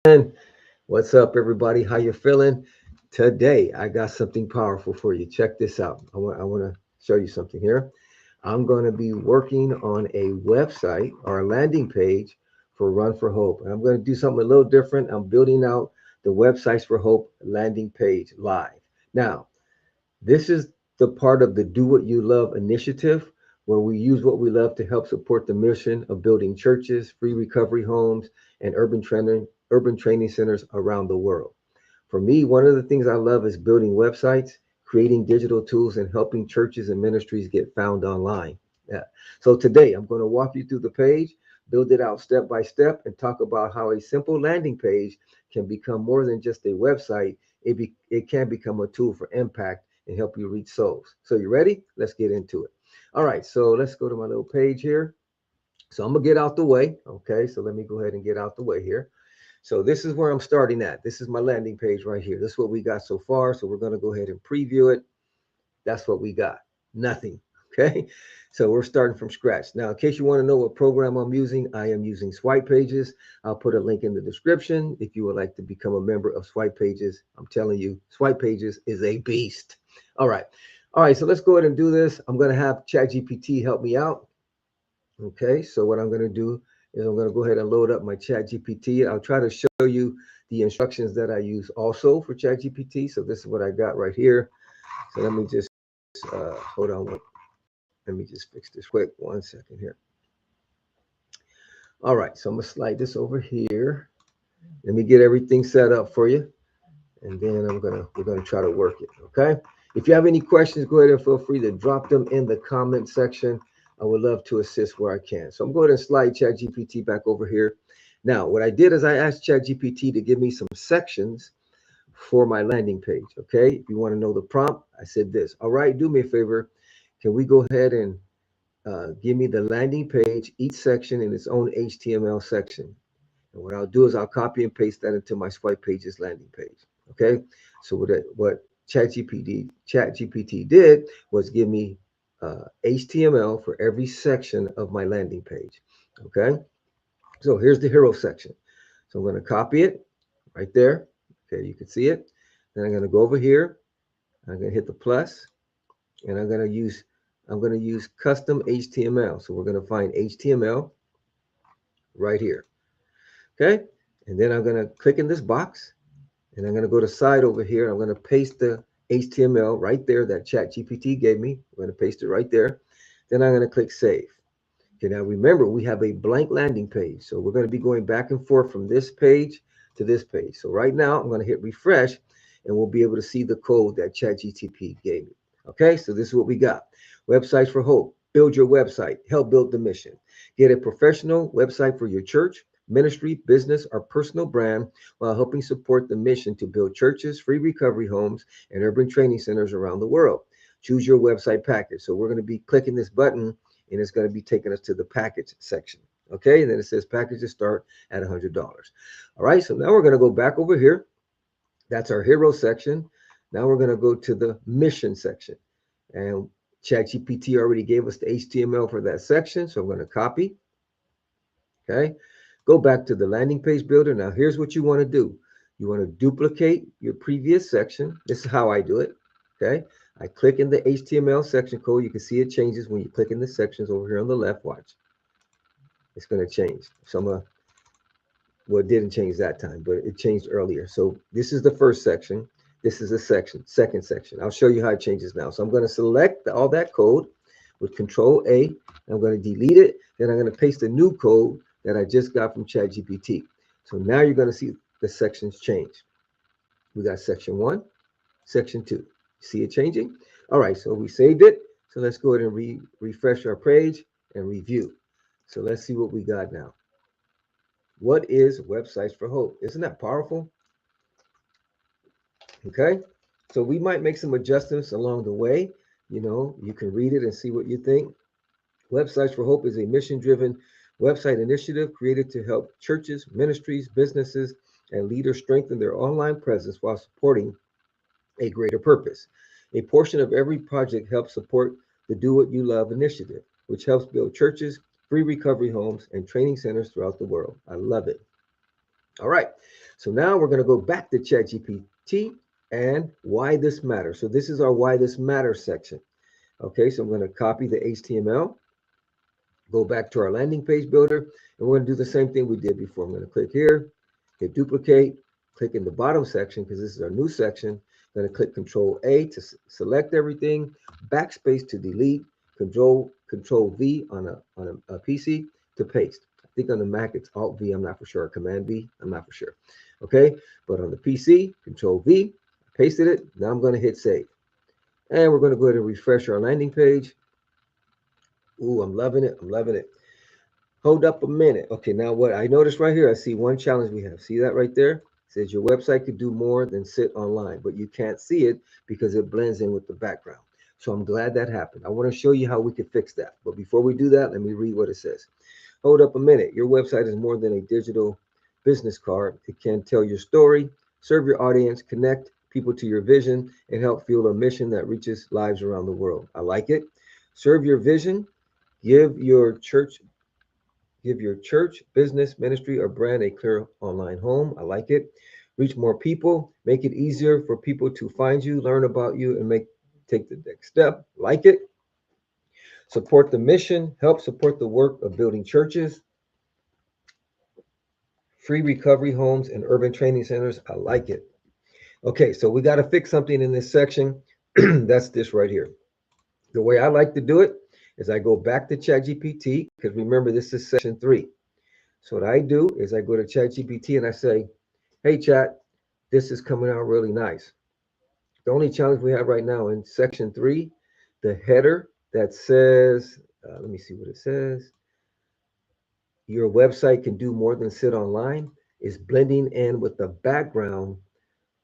And what's up, everybody? How you feeling? Today, I got something powerful for you. Check this out. I want to show you something here. I'm going to be working on a website or a landing page for Run for Hope. And I'm going to do something a little different. I'm building out the Websites for Hope landing page live. Now, this is the part of the Do What You Love initiative where we use what we love to help support the mission of building churches, free recovery homes, and urban training centers around the world. For me, one of the things I love is building websites, creating digital tools, and helping churches and ministries get found online. Yeah. So today I'm going to walk you through the page, build it out step by step, and talk about how a simple landing page can become more than just a website. It can become a tool for impact and help you reach souls. So you ready? Let's get into it. All right, so let's go to my little page here. So I'm gonna get out the way. Okay, so let me go ahead and get out the way here. So this is where I'm starting at. This is my landing page right here. This is what we got so far. So we're gonna go ahead and preview it. That's what we got. Nothing. Okay. So we're starting from scratch. Now, in case you want to know what program I'm using, I am using Swipe Pages. I'll put a link in the description if you would like to become a member of Swipe Pages. I'm telling you, Swipe Pages is a beast. All right. All right. So let's go ahead and do this. I'm going to have ChatGPT help me out. Okay. So what I'm going to do is I'm going to go ahead and load up my ChatGPT. I'll try to show you the instructions that I use also for ChatGPT. So this is what I got right here. So let me just hold on. Let me just fix this quick. 1 second here. All right, so I'm gonna slide this over here. Let me get everything set up for you, and then we're gonna try to work it. Okay. If you have any questions, go ahead and feel free to drop them in the comment section. I would love to assist where I can. So I'm going to slide ChatGPT back over here. Now, what I did is I asked ChatGPT to give me some sections for my landing page. Okay. If you want to know the prompt, I said this. All right, do me a favor. Can we go ahead and give me the landing page, each section in its own HTML section? And what I'll do is I'll copy and paste that into my Swipe Pages landing page. Okay. So what ChatGPT did was give me HTML for every section of my landing page. Okay. So here's the hero section. So I'm going to copy it right there. Okay, you can see it. Then I'm going to go over here. I'm going to hit the plus, and I'm going to use custom HTML. So we're going to find HTML right here. Okay. And then I'm going to click in this box, and I'm going to go to side over here. I'm going to paste the HTML right there that ChatGPT gave me. I'm going to paste it right there. Then I'm going to click save. Okay, now remember, we have a blank landing page. So we're going to be going back and forth from this page to this page. So right now, I'm going to hit refresh, and we'll be able to see the code that ChatGPT gave me. Okay, so this is what we got. Websites for Hope. Build your website. Help build the mission. Get a professional website for your church, ministry, business, or personal brand while helping support the mission to build churches, free recovery homes, and urban training centers around the world. Choose your website package. So we're going to be clicking this button, and it's going to be taking us to the package section. Okay, and then it says packages start at $100. All right, so now we're going to go back over here. That's our hero section. Now we're going to go to the mission section. And ChatGPT already gave us the HTML for that section. So I'm going to copy. Okay. Go back to the landing page builder. Now here's what you want to do. You want to duplicate your previous section. This is how I do it. Okay. I click in the HTML section code. You can see it changes when you click in the sections over here on the left. Watch. It's going to change. So I'm going to, well, it didn't change that time, but it changed earlier. So this is the first section. This is a second section. I'll show you how it changes now. So I'm going to select all that code with Control A. I'm going to delete it. Then I'm going to paste the new code that I just got from ChatGPT. So now you're going to see the sections change. We got section 1, section 2. See it changing? All right, so we saved it. So let's go ahead and refresh our page and review. So let's see what we got now. What is Websites for Hope? Isn't that powerful? Okay, so we might make some adjustments along the way. You can read it and see what you think. Websites for Hope is a mission driven website initiative created to help churches, ministries, businesses, and leaders strengthen their online presence while supporting a greater purpose. A portion of every project helps support the Do What You Love initiative, which helps build churches, free recovery homes, and training centers throughout the world. I love it. All right. So now we're going to go back to ChatGPT and why this matters. So this is our why this matters section. Okay, so I'm going to copy the HTML, go back to our landing page builder, and we're going to do the same thing we did before. I'm going to click here, hit duplicate, click in the bottom section because this is our new section. I'm going to click Control A to select everything, backspace to delete, Control V on a PC to paste. I think on the Mac it's Alt V, I'm not for sure, Command V, I'm not for sure. Okay, but on the PC, Control V, pasted it. Now I'm going to hit save. And we're going to go ahead and refresh our landing page. Ooh, I'm loving it. I'm loving it. Hold up a minute. Okay, now what I noticed right here, I see one challenge we have. See that right there? It says your website could do more than sit online, but you can't see it because it blends in with the background. So I'm glad that happened. I want to show you how we could fix that. But before we do that, let me read what it says. Hold up a minute. Your website is more than a digital business card. It can tell your story, serve your audience, connect people to your vision, and help fuel a mission that reaches lives around the world. I like it. Serve your vision. Give your church, business, ministry, or brand a clear online home. I like it. Reach more people. Make it easier for people to find you, learn about you, and take the next step. Like it. Support the mission. Help support the work of building churches, free recovery homes, and urban training centers. I like it. Okay, so we got to fix something in this section. That's this right here. The way I like to do it is I go back to ChatGPT, because remember, this is section 3. So what I do is I go to ChatGPT and I say, hey, Chat, this is coming out really nice. The only challenge we have right now in section 3, the header that says, let me see what it says. Your website can do more than sit online, is blending in with the background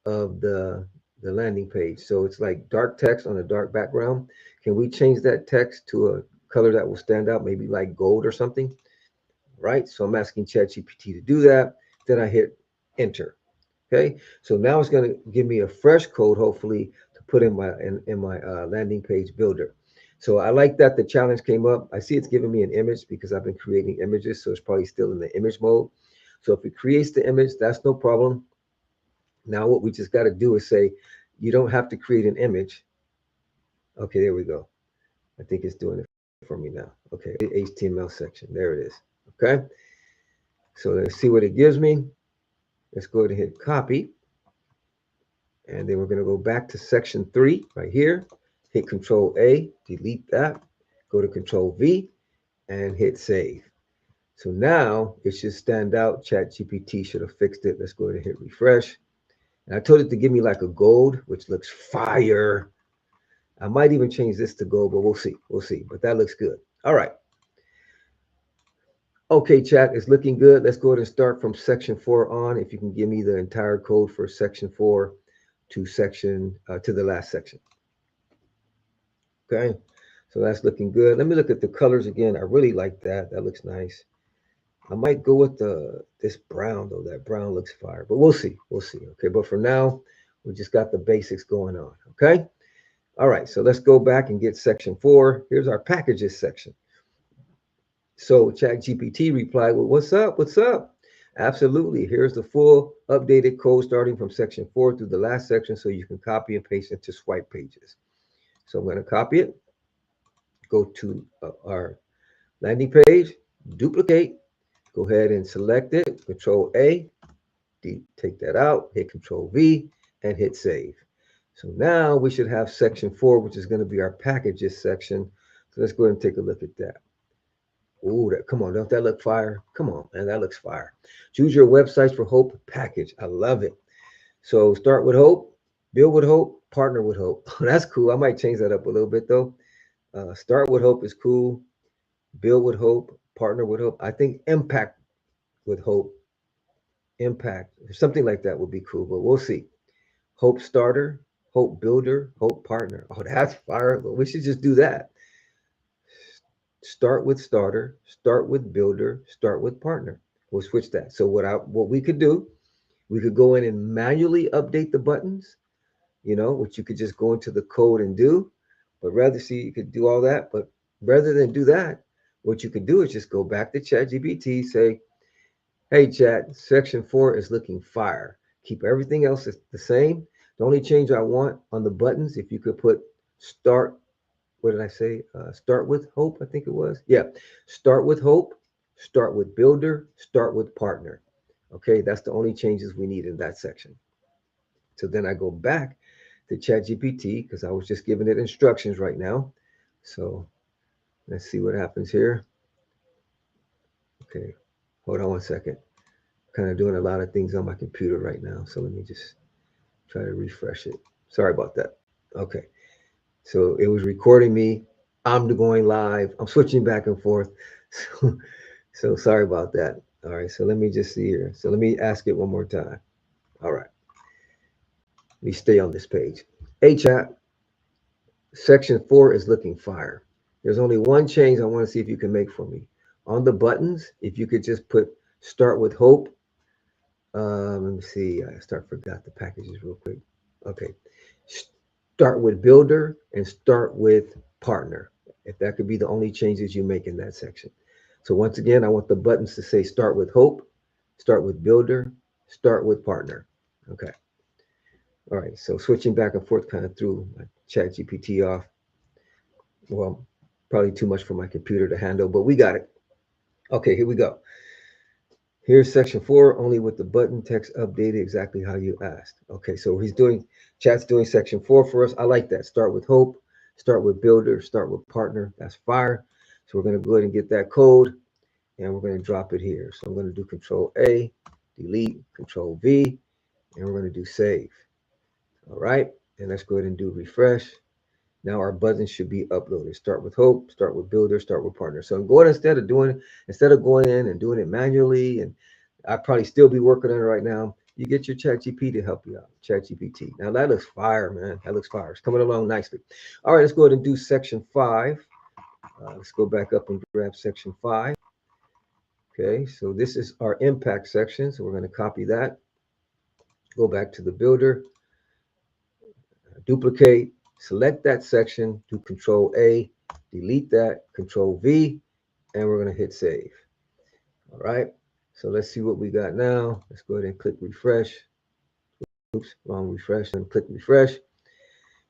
of the landing page. So it's like dark text on a dark background. Can we change that text to a color that will stand out, maybe like gold or something? Right. So I'm asking ChatGPT to do that. Then I hit enter. Okay. So now it's going to give me a fresh code, hopefully, to put in my landing page builder. So I like that the challenge came up. I see it's giving me an image because I've been creating images, so it's probably still in the image mode. So if it creates the image, that's no problem. Now what we just got to do is say, you don't have to create an image. Okay, there we go. I think it's doing it for me now. Okay, HTML section. There it is. Okay. So let's see what it gives me. Let's go ahead and hit copy. And then we're going to go back to section 3 right here. Hit Control A, delete that. Go to Control V and hit save. So now it should stand out. ChatGPT should have fixed it. Let's go ahead and hit refresh. And I told it to give me like a gold, which looks fire. I might even change this to gold, but we'll see. We'll see. But that looks good. All right. Okay, chat, it's looking good. Let's go ahead and start from section 4 on. If you can give me the entire code for section 4 to the last section. Okay, so that's looking good. Let me look at the colors again. I really like that. That looks nice. I might go with this brown though. That brown looks fire, but we'll see. We'll see. Okay, but for now, we just got the basics going on. Okay. All right, so let's go back and get section 4. Here's our packages section. So ChatGPT replied, well, what's up? What's up? Absolutely. Here's the full updated code starting from section 4 through the last section, so you can copy and paste it to swipe pages. So I'm going to copy it, go to our landing page, duplicate, go ahead and select it, Control A, take that out, hit Control V, and hit save. So now we should have section 4, which is going to be our packages section. So let's go ahead and take a look at that. Ooh, come on, don't that look fire? Come on, man, that looks fire. Choose your websites for hope package. I love it. So start with hope, build with hope, partner with hope. That's cool. I might change that up a little bit though. Start with hope is cool. Build with hope, partner with hope. I think impact with hope, impact, something like that would be cool, but we'll see. Hope starter, hope builder, hope partner. Oh, that's fire. But we should just do that. Start with starter, start with builder, start with partner. We'll switch that. So what we could do, we could go in and manually update the buttons, which you could just go into the code and do. But rather, see, you could do all that. But rather than do that, what you could do is just go back to ChatGPT, say, Hey, chat, section 4 is looking fire. Keep everything else the same. The only change I want on the buttons, if you could put start, what did I say? Start with hope, I think it was. Yeah, start with hope, start with builder, start with partner. Okay, that's the only changes we need in that section. So then I go back to ChatGPT because I was just giving it instructions right now. So let's see what happens here. Okay, hold on one second. Kind of doing a lot of things on my computer right now. So let me just try to refresh it. Sorry about that. Okay. So it was recording me. I'm going live. I'm switching back and forth. So, so sorry about that. All right. So let me just see here. So let me ask it one more time. All right. Let me stay on this page. Hey, chat. Section 4 is looking fire. There's only one change I want to see if you can make for me. On the buttons, if you could just put start with hope. Let me see. Forgot the packages real quick. Okay. Start with builder and start with partner. If that could be the only changes you make in that section. So once again, I want the buttons to say start with hope, start with builder, start with partner. Okay. All right. So switching back and forth kind of threw my chat GPT off. Well, probably too much for my computer to handle, but we got it. Okay, here we go. Here's section 4, only with the button text updated exactly how you asked. Okay, so chat's doing section 4 for us. I like that. Start with hope, start with builder, start with partner. That's fire. So we're going to go ahead and get that code and we're going to drop it here. So I'm going to do Control A, delete, Control V, and we're going to do save. All right, and let's go ahead and do refresh. Now our buttons should be uploaded. Start with hope, start with builder, start with partner. So I'm going instead of going in and doing it manually, and I'd probably still be working on it right now. You get your ChatGPT to help you out. ChatGPT. Now that looks fire, man. That looks fire. It's coming along nicely. All right, let's go ahead and do section 5. Let's go back up and grab section 5. Okay, so this is our impact section. So we're going to copy that. Go back to the builder, duplicate, select that section, do Control A, delete that, Control V, and we're going to hit save. All right. So let's see what we got now. Let's go ahead and click refresh. Oops, wrong refresh. Then click refresh.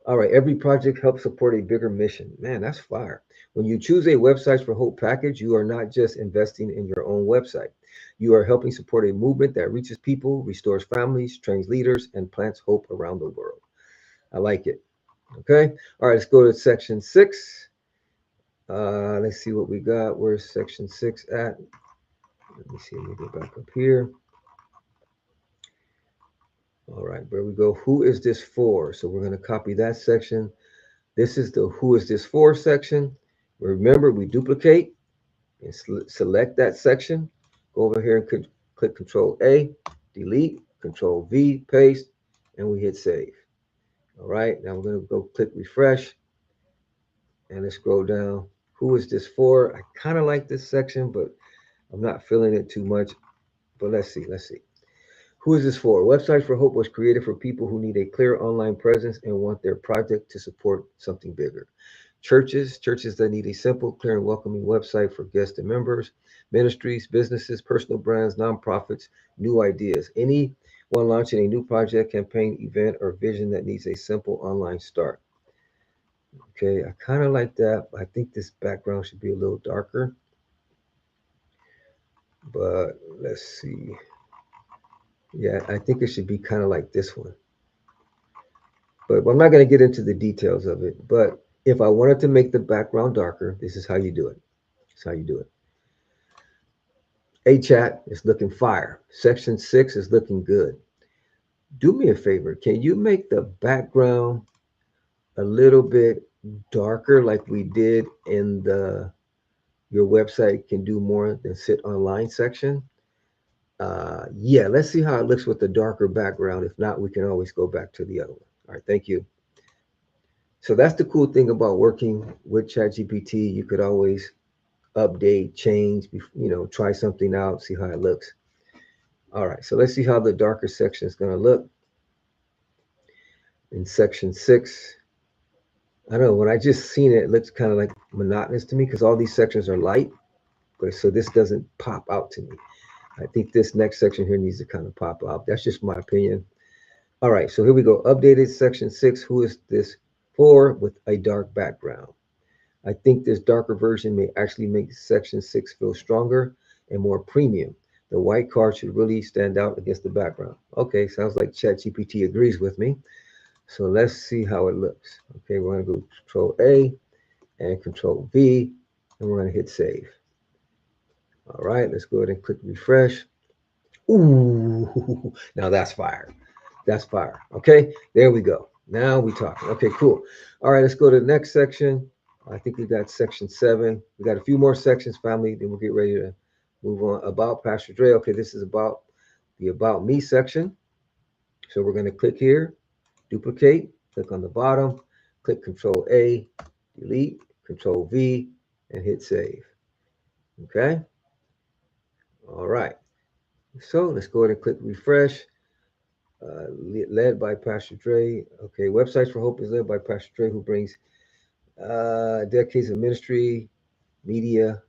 All right. Every project helps support a bigger mission. Man, that's fire. When you choose a Websites for Hope package, you are not just investing in your own website. You are helping support a movement that reaches people, restores families, trains leaders, and plants hope around the world. I like it. Okay. All right. Let's go to section 6. Let's see what we got. Where's section 6 at? Let me see. Let me go back up here. All right, there we go. Who is this for? So we're going to copy that section. This is the who is this for section. Remember, we duplicate and select that section. Go over here and click Control A, delete, Control V, paste, and we hit save. All right, now we're going to go click refresh and let's scroll down. Who is this for? I kind of like this section, but I'm not feeling it too much. But let's see. Let's see. Who is this for? Websites for Hope was created for people who need a clear online presence and want their project to support something bigger. Churches that need a simple, clear, and welcoming website for guests and members, ministries, businesses, personal brands, nonprofits, new ideas. Anyone launching a new project, campaign, event, or vision that needs a simple online start. Okay, I kind of like that. I think this background should be a little darker, but let's see. Yeah, I think it should be kind of like this one. But I'm not going to get into the details of it. But if I wanted to make the background darker, this is how you do it. This is how you do it. A chat is looking fire. Section 6 is looking good. Do me a favor. Can you make the background a little bit darker like we did in the your website can do more than sit online section? Yeah, let's see how it looks with the darker background. If not, we can always go back to the other one. All right, thank you. So that's the cool thing about working with ChatGPT. You could always update, change, try something out, see how it looks. All right, so let's see how the darker section is going to look in section 6. I don't know, when I just seen it, it looks kind of like monotonous to me because all these sections are light, but so this doesn't pop out to me. I think this next section here needs to kind of pop out. That's just my opinion. All right, so here we go. Updated section 6. Who is this for with a dark background? I think this darker version may actually make section 6 feel stronger and more premium. The white card should really stand out against the background. Okay, sounds like ChatGPT agrees with me. So let's see how it looks. Okay, we're going to go Control A and Control V, and we're going to hit save. All right, let's go ahead and click refresh. Ooh, now that's fire. That's fire. Okay, there we go. Now we talking. Okay, cool. All right, let's go to the next section. I think we got section 7. We got a few more sections, family. Then we'll get ready to move on. About Pastor Dre. Okay, this is about the About Me section. So we're going to click here, duplicate, click on the bottom, click Control A, delete, Control V, and hit save. Okay. All right. So let's go ahead and click refresh. Led by Pastor Dre. Okay, Websites for Hope is led by Pastor Dre, who brings decades of ministry, media,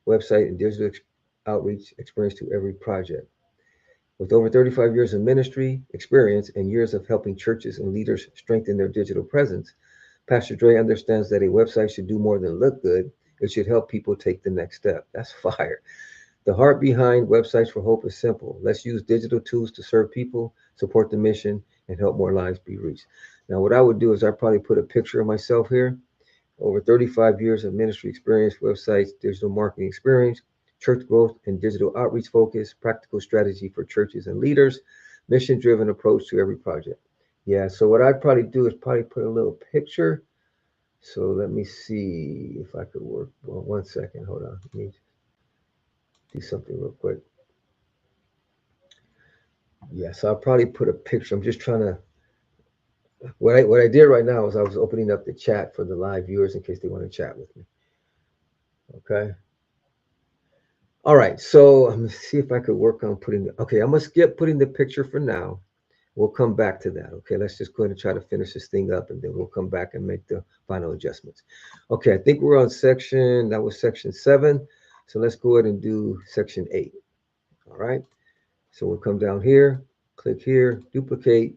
website, and digital outreach experience to every project. With over 35 years of ministry experience and years of helping churches and leaders strengthen their digital presence, Pastor Dre understands that a website should do more than look good. It should help people take the next step. That's fire. The heart behind Websites for Hope is simple. Let's use digital tools to serve people, support the mission, and help more lives be reached. Now, what I would do is I'd probably put a picture of myself here. Over 35 years of ministry experience, websites, digital marketing experience, church growth and digital outreach focus, practical strategy for churches and leaders, mission-driven approach to every project. Yeah, so what I'd probably do is probably put a little picture. So let me see if I could work. Well, 1 second, hold on. Let me do something real quick. Yeah, so I'll probably put a picture. I'm just trying to. What I did right now is I was opening up the chat for the live viewers in case they want to chat with me. Okay. All right. So I'm gonna see if I could work on putting. Okay, I'm gonna skip putting the picture for now. We'll come back to that. Okay, let's just go ahead and try to finish this thing up, and then we'll come back and make the final adjustments. Okay, I think we're on section. That was section 7. So let's go ahead and do section 8. All right. So we'll come down here, click here, duplicate,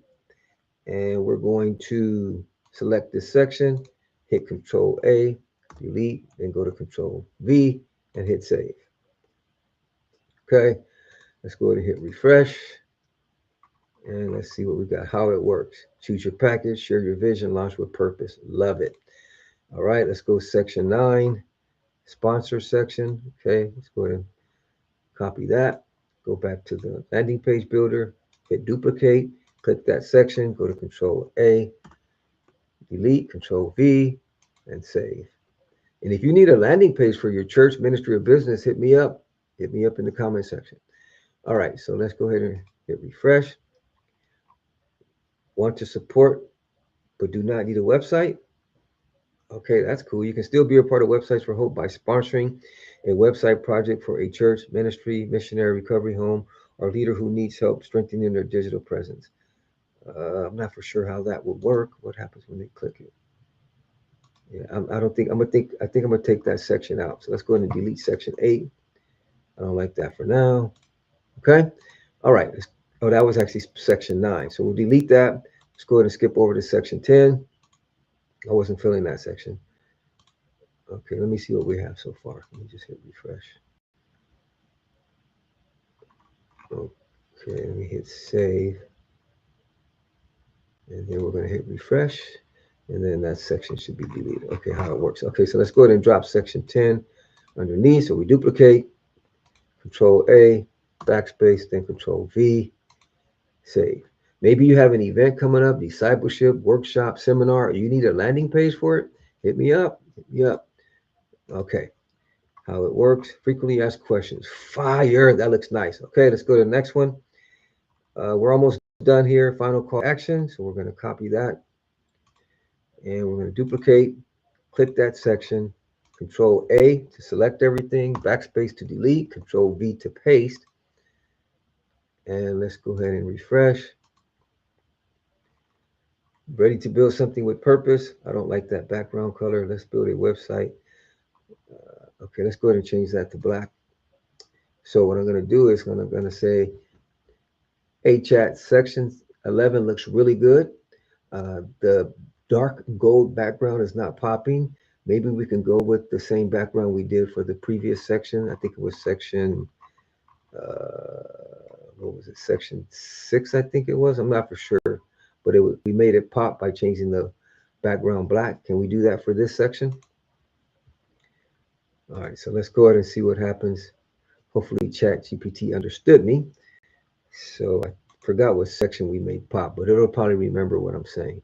and we're going to select this section, hit Control A, delete, then go to Control V and hit save. Okay, let's go ahead and hit refresh. And let's see what we got, how it works. Choose your package, share your vision, launch with purpose. Love it. All right, let's go section 9, sponsor section. Okay, let's go ahead and copy that. Go back to the landing page builder, hit duplicate, click that section, go to Control A, delete, Control V, and save. And if you need a landing page for your church, ministry, or business, hit me up. Hit me up in the comment section. All right, so let's go ahead and hit refresh. Want to support, but do not need a website? Okay, that's cool. You can still be a part of Websites for Hope by sponsoring a website project for a church, ministry, missionary, recovery home, or leader who needs help strengthening their digital presence. I'm not for sure how that would work. What happens when they click it? Yeah, I don't think I think I'm gonna take that section out. So let's go ahead and delete section 8. I don't like that for now. Okay. All right. Oh, that was actually section 9. So we'll delete that. Let's go ahead and skip over to section 10. I wasn't filling that section. Okay, let me see what we have so far. Let me just hit refresh. Okay, let me hit save. And then we're going to hit refresh. And then that section should be deleted. Okay, how it works. Okay, so let's go ahead and drop section 10 underneath. So we duplicate, Control A, backspace, then Control V, save. Maybe you have an event coming up, discipleship, workshop, seminar, or you need a landing page for it. Hit me up. Hit me up. Okay, how it works. Frequently asked questions. Fire. That looks nice. Okay, let's go to the next one. We're almost done here. Final call to action. So we're going to copy that. And we're going to duplicate. Click that section. Control A to select everything. Backspace to delete. Control V to paste. And let's go ahead and refresh. Ready to build something with purpose. I don't like that background color. Let's build a website. Okay, let's go ahead and change that to black. So what I'm going to do is I'm going to say, hey chat, section 11 looks really good. The dark gold background is not popping. Maybe we can go with the same background we did for the previous section. I think it was section, what was it? Section 6, I think it was. I'm not for sure, but we made it pop by changing the background black. Can we do that for this section? All right, so let's go ahead and see what happens. Hopefully ChatGPT understood me. So I forgot what section we made pop, but it'll probably remember what I'm saying.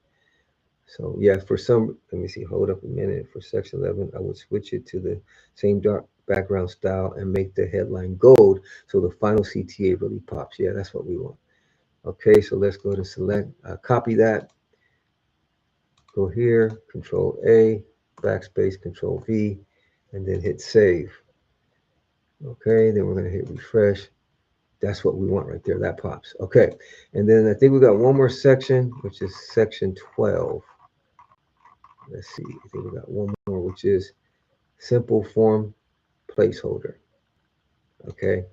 So yeah, let me see, hold up a minute. For section 11, I would switch it to the same dark background style and make the headline gold so the final CTA really pops. Yeah, that's what we want. Okay, so let's go ahead and select, copy that. Go here, Control A, backspace, Control V, and then hit save. Okay, then we're going to hit refresh. That's what we want right there. That pops. Okay, and then I think we got one more section, which is section 12. Let's see. I think we got one more, which is simple form placeholder. Okay,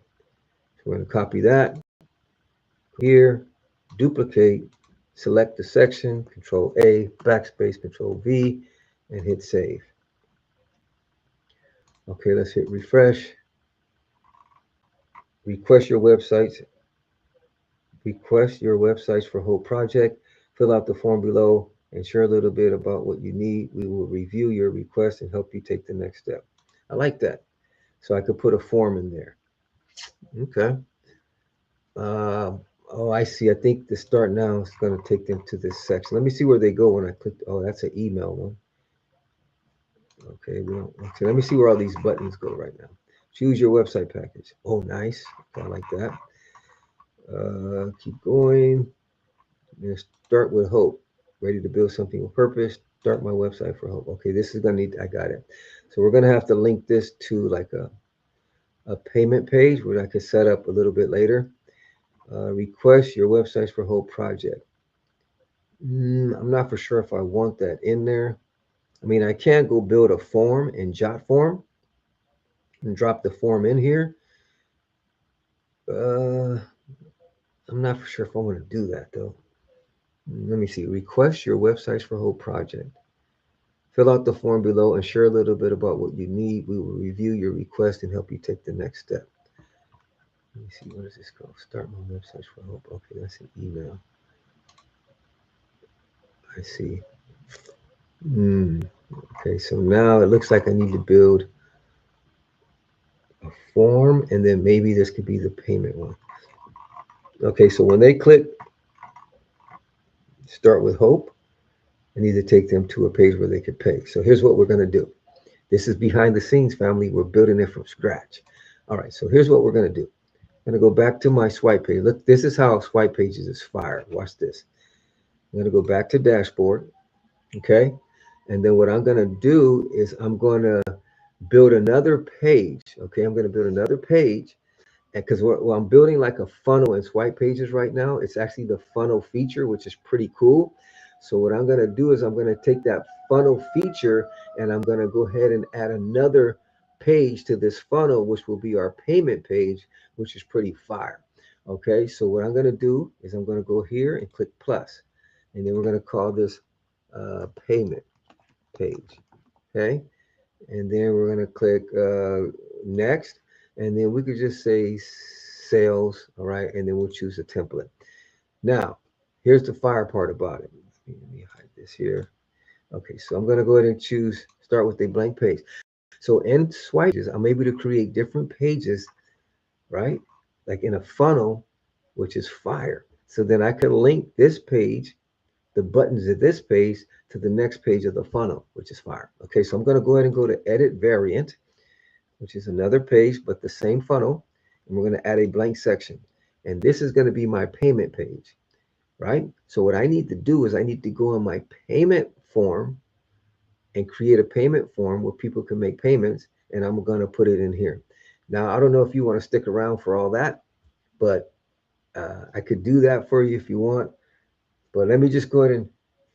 so we're going to copy that here, duplicate, select the section, Control A, backspace, Control V, and hit save. Okay, let's hit refresh. Request your websites for Hope Project. Fill out the form below and share a little bit about what you need. We will review your request and help you take the next step. I like that. So I could put a form in there. Okay. Oh, I see. I think the start now is going to take them to this section. Let me see where they go when I click. Oh, that's an email one. Okay, okay, let me see where all these buttons go right now. Choose your website package. Oh, nice. Okay, I like that. Keep going. Start with hope. Ready to build something with purpose. Start my website for hope. Okay, this is gonna need. I got it. So we're gonna have to link this to like a payment page, which I could set up a little bit later. Request your websites for hope project. I'm not for sure if I want that in there. I mean, I can go build a form in JotForm and drop the form in here. I'm not for sure if I want to do that though. Let me see. Request your websites for Hope project. Fill out the form below and share a little bit about what you need. We will review your request and help you take the next step. Let me see. What is this called? Start my websites for Hope. Okay, that's an email. I see. Okay, so now it looks like I need to build a form, and then maybe this could be the payment one. Okay, so when they click start with hope, I need to take them to a page where they could pay. So here's what we're going to do. This is behind the scenes, family. We're building it from scratch. All right, so here's what we're going to do. I'm going to go back to my swipe page. Look, this is how swipe pages is fire. Watch this. I'm going to go back to dashboard. Okay. And then what I'm going to do is I'm going to build another page. Okay. I'm going to build another page. And because I'm building like a funnel in swipe pages right now, it's actually the funnel feature, which is pretty cool. So what I'm going to do is I'm going to take that funnel feature and I'm going to go ahead and add another page to this funnel, which will be our payment page, which is pretty fire. Okay, so what I'm going to do is I'm going to go here and click plus, and then we're going to call this payment page. Okay, and then we're going to click next, and then we could just say sales. All right, and then we'll choose a template. Now, here's the fire part about it. Let me hide this here. Okay, so I'm going to go ahead and start with a blank page. So in swipes, I'm able to create different pages, right? Like in a funnel, which is fire. So then I could link this page, the buttons of this page, to the next page of the funnel, which is fire. Okay, so I'm going to go ahead and go to edit variant, which is another page, but the same funnel. And we're going to add a blank section. And this is going to be my payment page, right? So what I need to do is I need to go on my payment form and create a payment form where people can make payments, and I'm going to put it in here. Now, I don't know if you want to stick around for all that, but I could do that for you if you want. But let me just go ahead and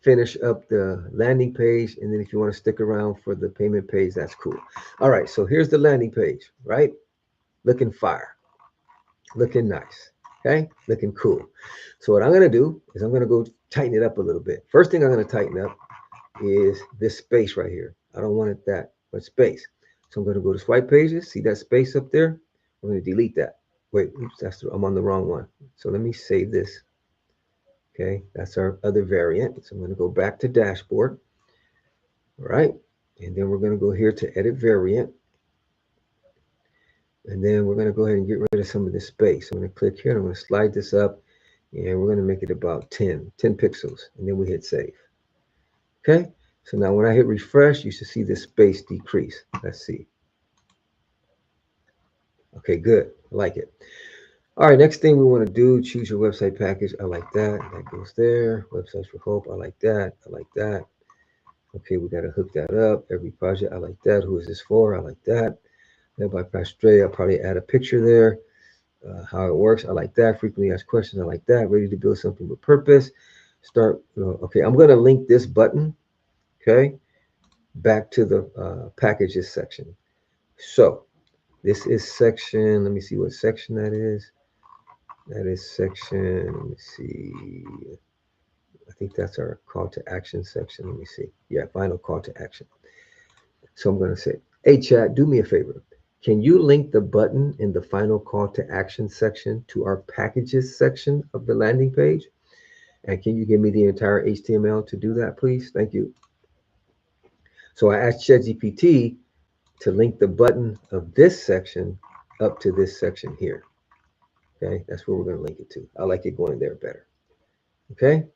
finish up the landing page, and then if you want to stick around for the payment page, that's cool. All right, so here's the landing page, right? Looking fire. Looking nice. Okay, looking cool. So what I'm going to do is I'm going to go tighten it up a little bit. First thing I'm going to tighten up is this space right here. I don't want it that much space. So I'm going to go to swipe pages. See that space up there? I'm going to delete that. Wait, oops, I'm on the wrong one. So let me save this. Okay, that's our other variant. So I'm going to go back to dashboard. All right, and then we're going to go here to edit variant. And then we're going to go ahead and get rid of some of this space. I'm going to click here and I'm going to slide this up and we're going to make it about 10 pixels. And then we hit save. Okay, so now when I hit refresh, you should see this space decrease. Let's see. Okay, good. I like it. All right, next thing we want to do, choose your website package. I like that. That goes there. Websites for Hope. I like that. I like that. Okay, we got to hook that up. Every project. I like that. Who is this for? I like that. Led by Pastor Dre. I'll probably add a picture there. How it works. I like that. Frequently asked questions. I like that. Ready to build something with purpose. Start. Okay, I'm going to link this button. Okay, back to the packages section. So this is section. Let me see what section that is. That is section. Let me see. I think that's our call to action section. Let me see. Yeah, final call to action. So I'm going to say, hey, chat, do me a favor. Can you link the button in the final call to action section to our packages section of the landing page? And can you give me the entire HTML to do that, please? Thank you. So I asked ChatGPT to link the button of this section up to this section here. Okay, that's where we're going to link it to. I like it going there better. Okay,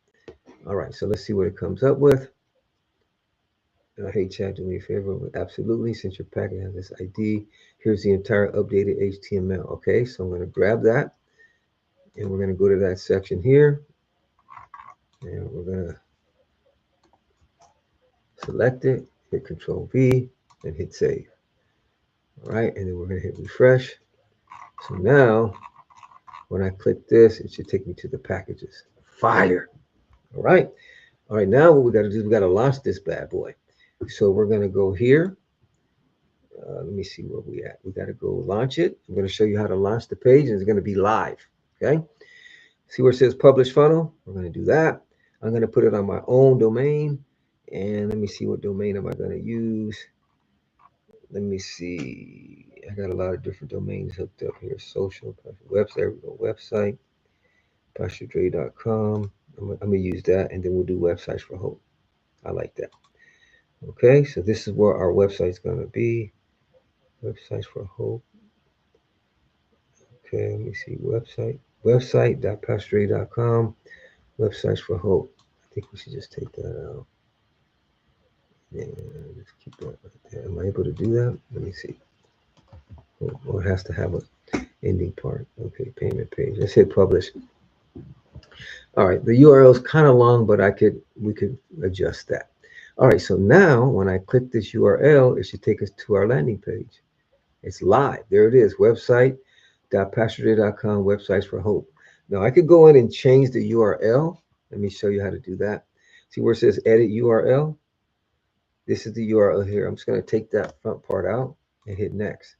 all right, so let's see what it comes up with. Hey, Chad, do me a favor. Absolutely, since your packet has this ID, here's the entire updated HTML. Okay, so I'm going to grab that, and we're going to go to that section here, and we're going to select it, hit Control V, and hit Save. All right, and then we're going to hit Refresh. So now, when I click this, it should take me to the packages. Fire! All right. All right, now what we got to do is we got to launch this bad boy. So we're going to go here. Let me see where we at. We got to go launch it. I'm going to show you how to launch the page, and it's going to be live. Okay. See where it says publish funnel? We're going to do that. I'm going to put it on my own domain. And let me see what domain am I going to use. Let me see. I got a lot of different domains hooked up here. Social, website, there we go, website, PastorDre.com. I'm going to use that, and then we'll do websites for Hope. I like that. Okay, so this is where our website is going to be. Websites for Hope. Okay, let me see. Website.pastore.com. Websites for Hope. I think we should just take that out. And let's keep that right there. Am I able to do that? Let me see. Oh, it has to have an ending part. Okay, payment page. Let's hit publish. All right, the URL is kind of long, but we could adjust that. All right, so now when I click this URL, it should take us to our landing page. It's live. There it is. Website.pastordre.com, websites for Hope. Now I could go in and change the URL. Let me show you how to do that. See where it says edit URL? This is the URL here. I'm just going to take that front part out and hit next.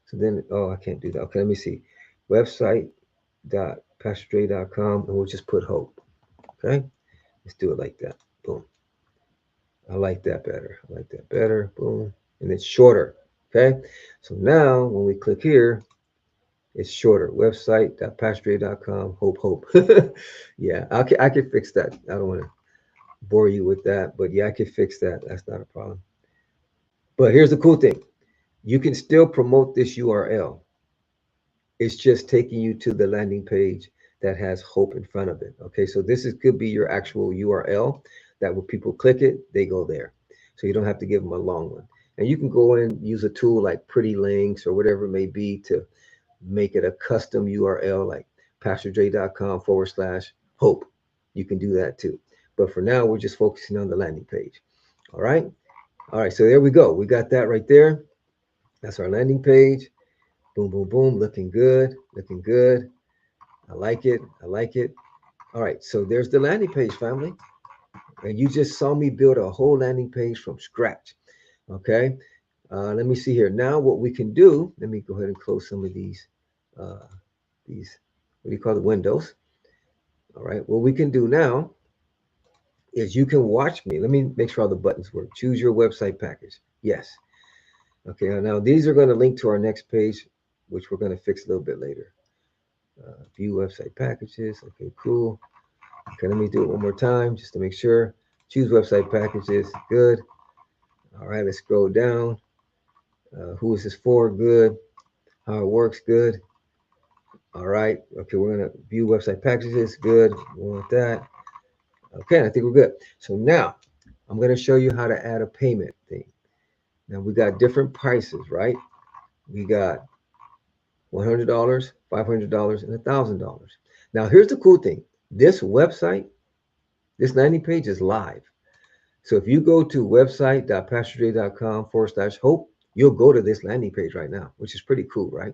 So then, I can't do that. Okay, let me see. Website.pastordre.com, and we'll just put Hope. Okay, let's do it like that. Boom. I like that better. I like that better. Boom. And it's shorter. Okay, so now when we click here, it's shorter. Website.pastordre.com. Hope. Yeah, I can fix that. I don't want to bore you with that, but yeah, I can fix that. That's not a problem. But here's the cool thing. You can still promote this URL. It's just taking you to the landing page that has Hope in front of it. Okay, so could be your actual URL that when people click it, they go there. So you don't have to give them a long one. And you can go in and use a tool like Pretty Links or whatever it may be to make it a custom URL like pastordre.com/hope. You can do that too. But for now, we're just focusing on the landing page. All right. All right. So there we go. We got that right there. That's our landing page. Boom, boom, boom. Looking good. Looking good. I like it. I like it. All right. So there's the landing page, family. And you just saw me build a whole landing page from scratch. Okay. Let me see here. Now what we can do, let me go ahead and close some of these these, what do you call the windows? All right, what we can do now is you can watch me. Let me make sure all the buttons work. Choose your website package. Yes. Okay, now these are going to link to our next page, which we're going to fix a little bit later. View website packages. Okay, cool. Okay, let me do it one more time just to make sure. Choose website packages. Good. All right, let's scroll down. Who is this for? Good. How it works? Good. All right. Okay, we're going to view website packages. Good. We want that. Okay, I think we're good. So now I'm going to show you how to add a payment thing. Now we got different prices, right? We got $100, $500, and $1,000. Now here's the cool thing. This website, this landing page is live. So if you go to website.pastordre.com/hope, you'll go to this landing page right now, which is pretty cool, right?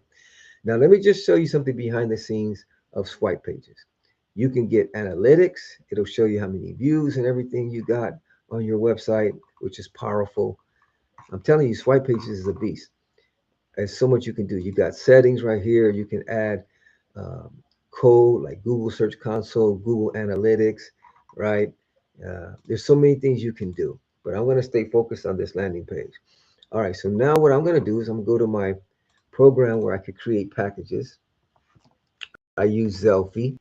Now let me just show you something behind the scenes of swipe pages. You can get analytics. It'll show you how many views and everything you got on your website, which is powerful. I'm telling you, swipe pages is a beast. There's so much you can do. You got settings right here. You can add code like Google Search Console, Google Analytics, right? There's so many things you can do, but I'm going to stay focused on this landing page. All right, so now what I'm going to do is I'm going to go to my program where I could create packages. I use Zelfie.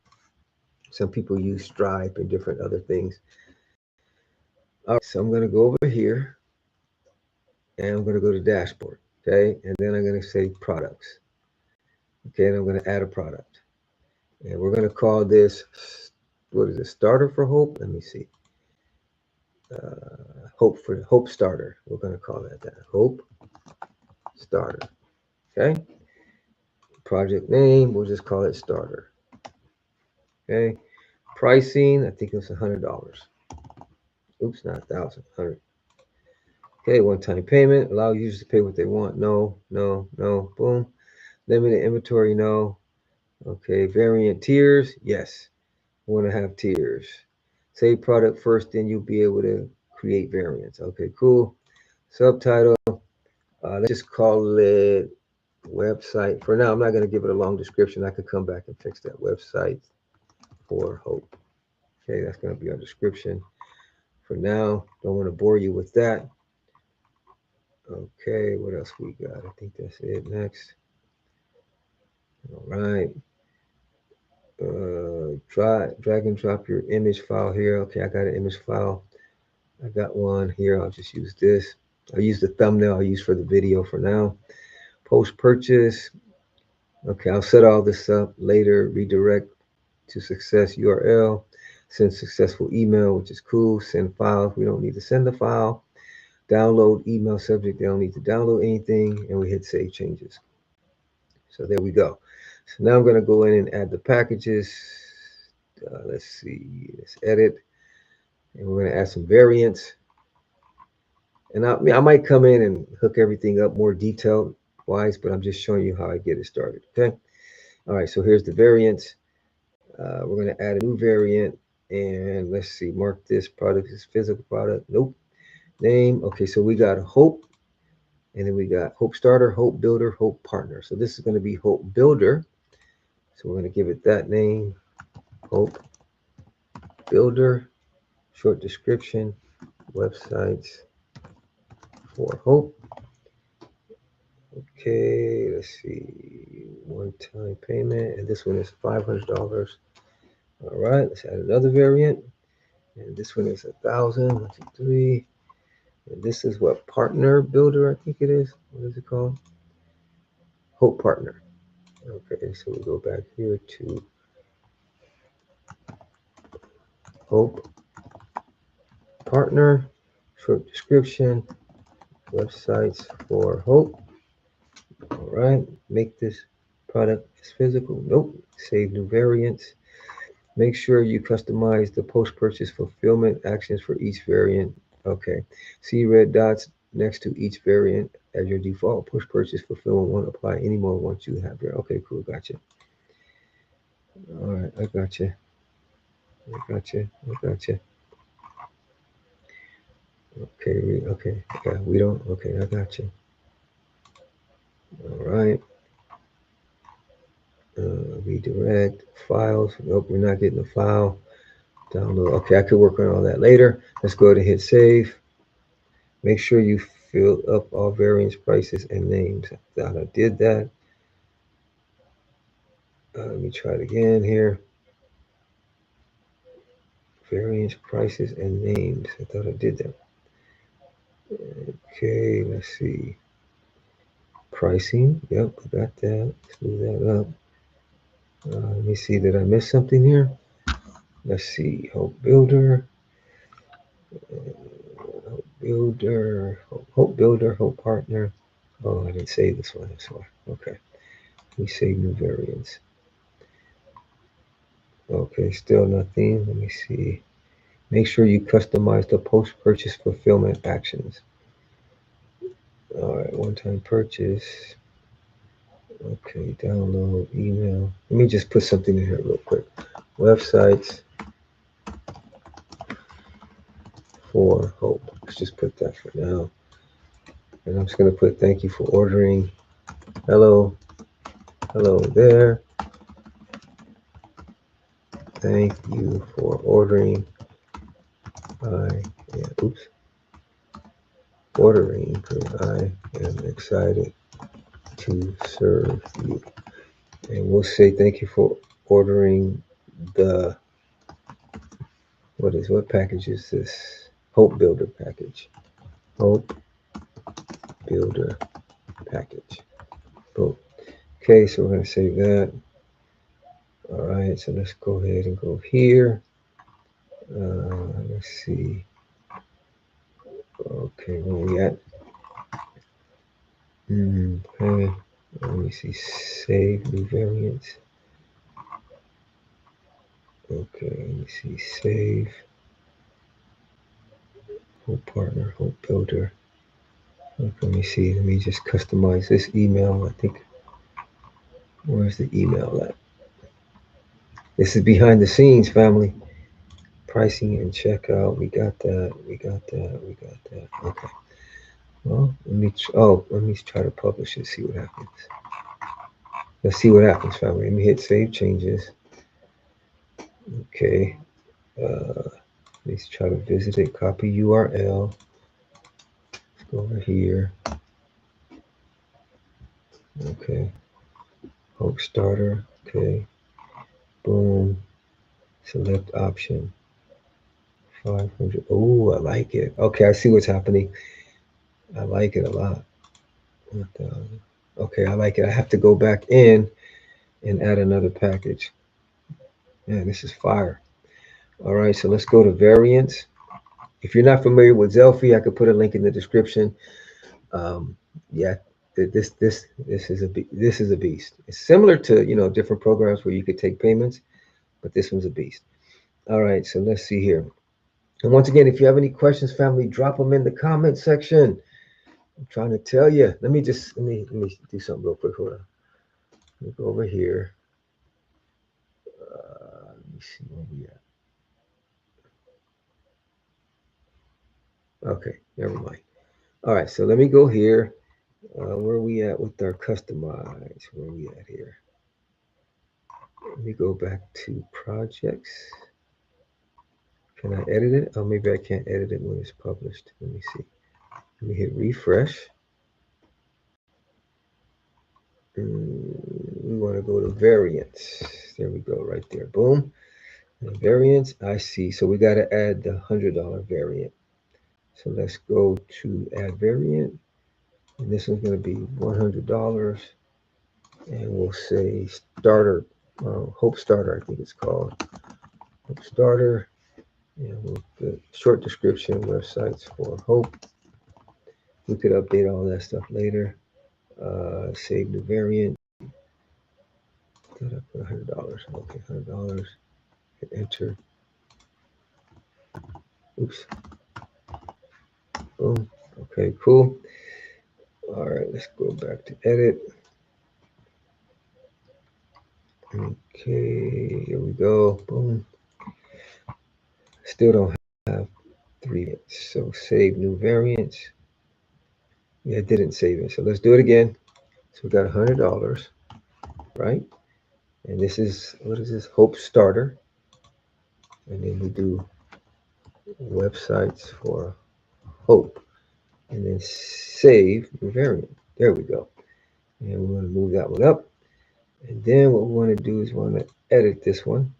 Some people use Stripe and different other things. All right, so I'm going to go over here and I'm going to go to dashboard. Okay, and then I'm going to say products. Okay, and I'm going to add a product. And we're going to call this, what is it, Starter for Hope? Let me see. Hope Starter. We're going to call that Hope Starter. Okay. Project name, we'll just call it Starter. Okay. Pricing, I think it's $100. Oops, not 1,000, 100. Okay, one-time payment. Allow users to pay what they want. No, no, no. Boom. Limited inventory. No. Okay. Variant tiers. Yes. We want to have tiers. Save product first, then you'll be able to create variants. Okay, cool. Subtitle. Let's just call it website. For now, I'm not going to give it a long description. I could come back and fix that. Website for Hope. Okay, that's going to be our description. For now, don't want to bore you with that. Okay, what else we got? I think that's it. Next. All right. Drag and drop your image file here. Okay, I got an image file. I got one here. I'll just use this. I'll use the thumbnail I'll use for the video for now. Post purchase. Okay, I'll set all this up later. Redirect to success URL. Send successful email, which is cool. Send files. We don't need to send the file. Download email subject. They don't need to download anything. And we hit save changes. So there we go. So now I'm going to go in and add the packages. Let's see. Let's edit. And we're going to add some variants. And I might come in and hook everything up more detailed wise, but I'm just showing you how I get it started. Okay. All right. So here's the variants. We're going to add a new variant. And let's see. Mark this product as physical product. Nope. Name. Okay. So we got Hope. And then we got Hope Starter, Hope Builder, Hope Partner. So this is going to be Hope Builder. So we're going to give it that name. Hope Builder. Short description. Websites for Hope. Okay, let's see. One-time payment, and this one is $500. All right, let's add another variant, and this one is 1,000. 1, 2, 3. And this is what Partner Builder, I think it is. What is it called? Hope Partner. Okay, so we go back here to Hope Partner. Short description. Websites for Hope. All right, make this product as physical. Nope. Save new variants. Make sure you customize the post-purchase fulfillment actions for each variant. Okay. See red dots next to each variant as your default. Post-purchase fulfillment won't apply anymore once you have your. Okay, cool. Gotcha. All right, I gotcha. I gotcha. I gotcha. Okay, okay. Yeah, we don't. Okay, I gotcha. All right. Redirect files. Nope, we're not getting the file. Download. Okay, I could work on all that later. Let's go ahead and hit save. Make sure you fill up all variance prices and names. I thought I did that. Let me try it again here. Variance prices and names. I thought I did that. Okay, let's see. Pricing. Yep, I got that. Let's move that up. Let me see. Did I miss something here? Let's see. Hope Builder. Hope Builder. Hope Builder. Hope Partner. Oh, I didn't save this one. That's why. Okay. We save new variants. Okay, still nothing. Let me see. Make sure you customize the post-purchase fulfillment actions. All right, one-time purchase. Okay, download, email. Let me just put something in here real quick. Websites for Hope. Let's just put that for now. And I'm just going to put thank you for ordering. Hello there. Thank you for ordering. Ordering. I am excited to serve you. And we'll say thank you for ordering the, what package is this? Hope Builder package. Hope Builder package. Boom. Okay, so we're going to save that. All right, so let's go ahead and go here. Let's see. Okay, where we at? Okay, let me see. Save new variants. Okay, let me see. Save. Hope Partner, Hope Builder. Okay, let me see. Let me just customize this email. I think. Where's the email at? This is behind the scenes, family. Pricing and checkout. We got that. We got that. We got that. Okay. Well, let me try to publish it. See what happens. Let's see what happens, family. Let me hit save changes. Okay. Let's try to visit it. Copy URL. Let's go over here. Okay. Hope starter. Okay. Boom. Select option. 500. Oh, I like it. Okay, I see what's happening. I like it a lot. Okay, I like it. I have to go back in and add another package. Man, this is fire. All right, so let's go to variants. If you're not familiar with Zelfie, I could put a link in the description. Yeah, this is a beast. It's similar to different programs where you could take payments, but this one's a beast. All right, so let's see here. And once again, if you have any questions, family, drop them in the comment section. I'm trying to tell you. Let me do something real quick. Hold on. Let me go over here. Let me see where we at. Okay, never mind. All right, so let me go here. Where are we at with our customize? Where are we at here? Let me go back to projects. Can I edit it? Oh, maybe I can't edit it when it's published. Let me see. Let me hit refresh. We want to go to variants. There we go, right there. Boom. And variants, I see. So we got to add the $100 variant. So let's go to add variant. And this one's going to be $100. And we'll say starter, Hope Starter, I think it's called. Hope Starter. And we'll put short description, websites for Hope. We could update all that stuff later. Save the variant. Did I put $100? Okay, $100. Hit enter. Oops. Boom. Okay, cool. All right, let's go back to edit. Okay, here we go. Boom. Still don't have 3 variants. So save new variants. Yeah, it didn't save it. So let's do it again. So we got $100, right? And this is, what is this? Hope Starter. And then we do websites for Hope. And then save new variant. There we go. And we want to move that one up. And then what we want to do is we want to edit this one.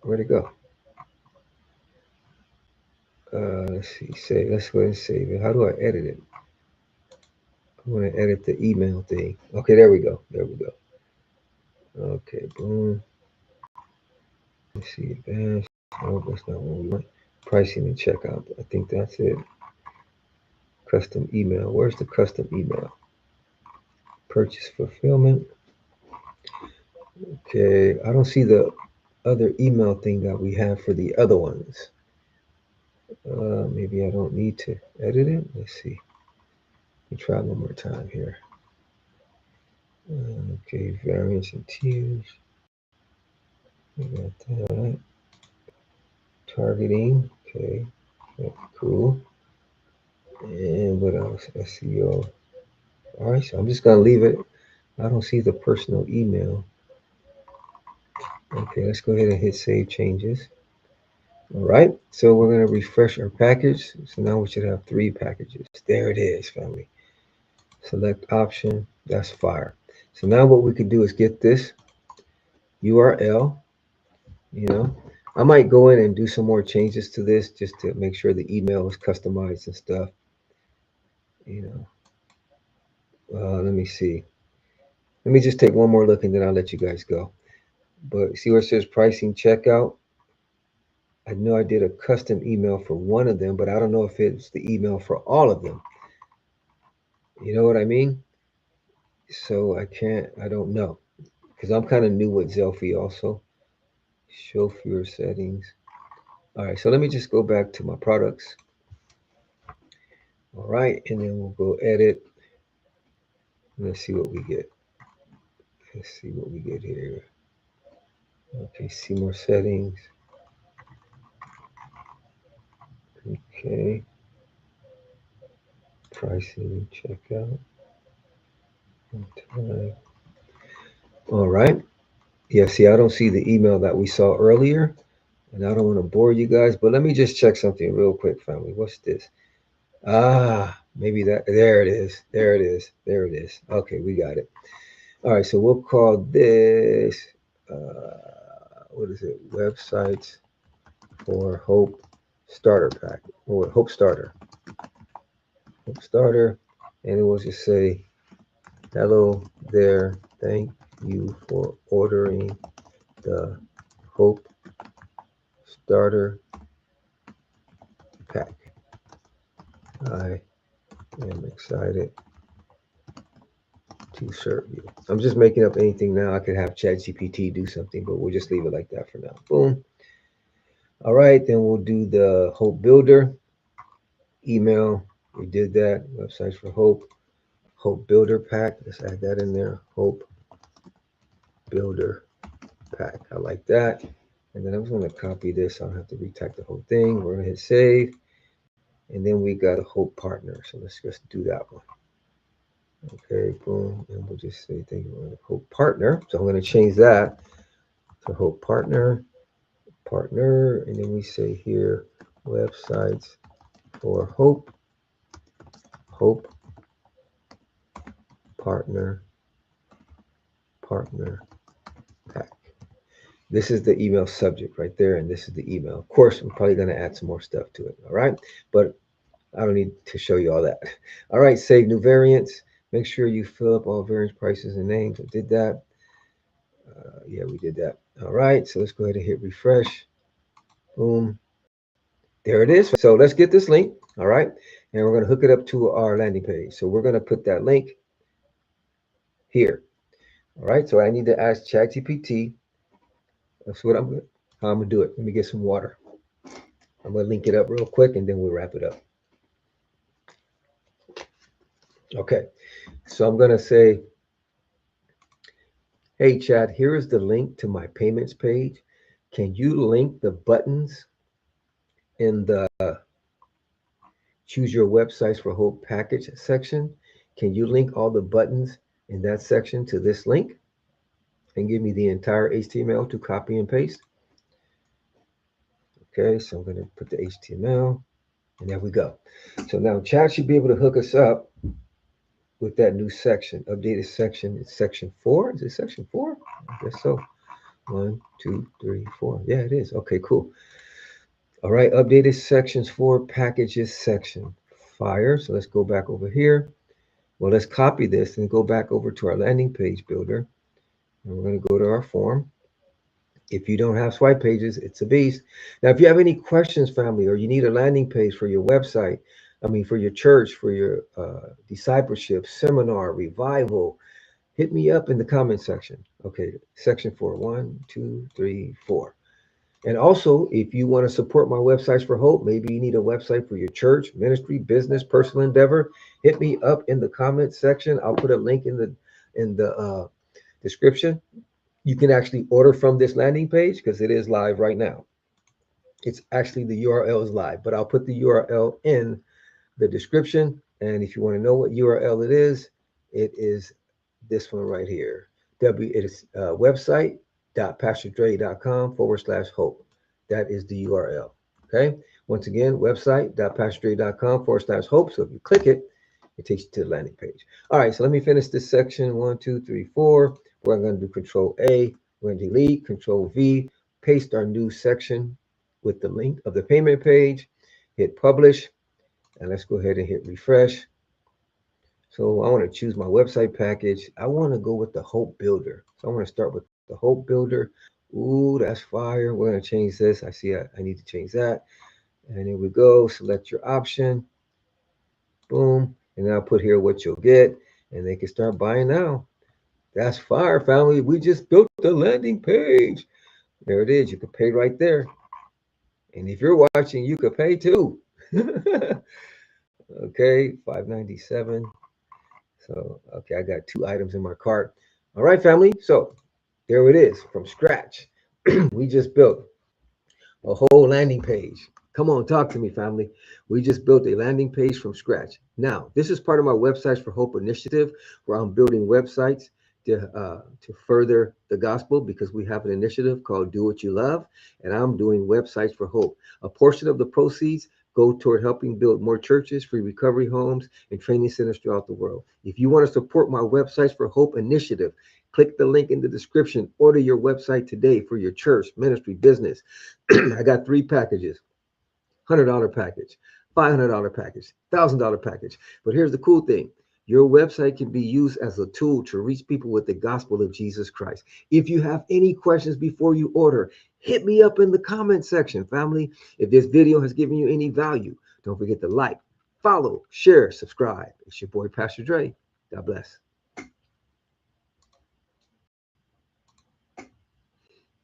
Where'd it go? Let's see, save. Let's go ahead and save it. How do I edit it? I want to edit the email thing. Okay, there we go. There we go. Okay, boom. Let's see, advanced. Oh, that's not what we want. Pricing and checkout. I think that's it. Custom email. Where's the custom email? Purchase fulfillment. Okay, I don't see the other email thing that we have for the other ones. Maybe I don't need to edit it. Let's see. Let me try one more time here. Okay, variants and tiers. We got that. Targeting. Okay, that's cool. And what else? SEO. All right, so I'm just gonna leave it. I don't see the personal email. Okay, let's go ahead and hit save changes. All right, so we're gonna refresh our package. So now we should have 3 packages. There it is, family. Select option, that's fire. So now what we could do is get this URL, you know. I might go in and do some more changes to this just to make sure the email is customized and stuff, you know. Let me see. Let me just take one more look and then I'll let you guys go. But see where it says pricing checkout? I know I did a custom email for one of them, but I don't know if it's the email for all of them. You know what I mean? So I don't know. Because I'm kind of new with Zelfie also. Show fewer settings. All right, so let me just go back to my products. All right, and then we'll go edit. Let's see what we get. Let's see what we get here. Okay, see more settings. Okay. Pricing, checkout. All right. Yeah, see, I don't see the email that we saw earlier, and I don't want to bore you guys, but let me just check something real quick, family. What's this? Maybe that, there it is. There it is. There it is. Okay, we got it. All right, so we'll call this, what is it? Websites for Hope Starter Pack, or Hope Starter. Hope Starter, and it will just say, hello there, thank you for ordering the Hope Starter Pack. I am excited to serve you. I'm just making up anything now. I could have ChatGPT do something, but we'll just leave it like that for now. Boom. All right, then we'll do the Hope Builder email. We did that. Websites for Hope. Hope Builder Pack. Let's add that in there. Hope Builder Pack. I like that. And then I'm just going to copy this. I don't have to retype the whole thing. We're going to hit save. And then we got a Hope Partner. So let's just do that one. Okay, boom. And we'll just say thank you for the Hope Partner. So I'm going to change that to Hope Partner. Partner. And then we say here websites for Hope. Hope Partner. Partner Pack. This is the email subject right there, and this is the email. Of course, I'm probably going to add some more stuff to it. All right, but I don't need to show you all that. All right, save new variants. Make sure you fill up all variants, prices, and names. I did that. Yeah, we did that. All right, so let's go ahead and hit refresh. Boom. There it is. So let's get this link. All right, and we're going to hook it up to our landing page. So we're going to put that link here. All right, so I need to ask ChatGPT. That's what how I'm gonna do it. Let me get some water. I'm gonna link it up real quick and then we'll wrap it up. Okay, so I'm gonna say, hey Chat, here is the link to my payments page. Can you link the buttons in the choose your websites for Hope package section? Can you link all the buttons in that section to this link and give me the entire HTML to copy and paste. Okay, so I'm going to put the HTML, and there we go. So now chat should be able to hook us up with that new section, updated section. It's section 4. Is it section 4? I guess so. 1, 2, 3, 4. Yeah, it is. Okay, cool. All right, updated sections for packages section. Fire. So let's go back over here. Well, let's copy this and go back over to our landing page builder. And we're going to go to our form. If you don't have swipe pages, it's a beast. Now, if you have any questions, family, or you need a landing page for your website, for your church, for your discipleship, seminar, revival, hit me up in the comment section. Okay, section 4. 1, 2, 3, 4. And also, if you want to support my Websites for Hope, maybe you need a website for your church, ministry, business, personal endeavor, hit me up in the comment section. I'll put a link in the description. You can actually order from this landing page because it is live right now. It's actually, the URL is live, but I'll put the URL in the description. And if you want to know what URL it is this one right here. It is website.pastordre.com/hope. That is the URL. Okay. Once again, website.pastordre.com/hope. So if you click it, it takes you to the landing page. All right. So let me finish this section. 1, 2, 3, 4. We're going to do Control A. We're going to delete, Control V, paste our new section with the link of the payment page. Hit publish. And let's go ahead and hit refresh. So I want to choose my website package. I want to go with the Hope Builder. So I want to start with the Hope Builder. Ooh, that's fire. We're going to change this. I see I need to change that. And here we go. Select your option. Boom. And now put here what you'll get. And they can start buying now. That's fire, family. We just built the landing page. There it is. You can pay right there. And if you're watching, you could pay too. Okay, $5.97. So, okay, I got 2 items in my cart. All right, family. So there it is from scratch. We just built a whole landing page. Come on, talk to me, family. We just built a landing page from scratch. Now, this is part of my Websites for Hope initiative, where I'm building websites to further the gospel, because we have an initiative called Do What You Love, and I'm doing Websites for Hope. A portion of the proceeds go toward helping build more churches, free recovery homes, and training centers throughout the world. If you want to support my Websites for Hope initiative, click the link in the description. Order your website today for your church, ministry, business. I got 3 packages: $100 package, $500 package, $1,000 package. But here's the cool thing. Your website can be used as a tool to reach people with the gospel of Jesus Christ. If you have any questions before you order, hit me up in the comment section, family. If this video has given you any value, don't forget to like, follow, share, subscribe. It's your boy, Pastor Dre. God bless.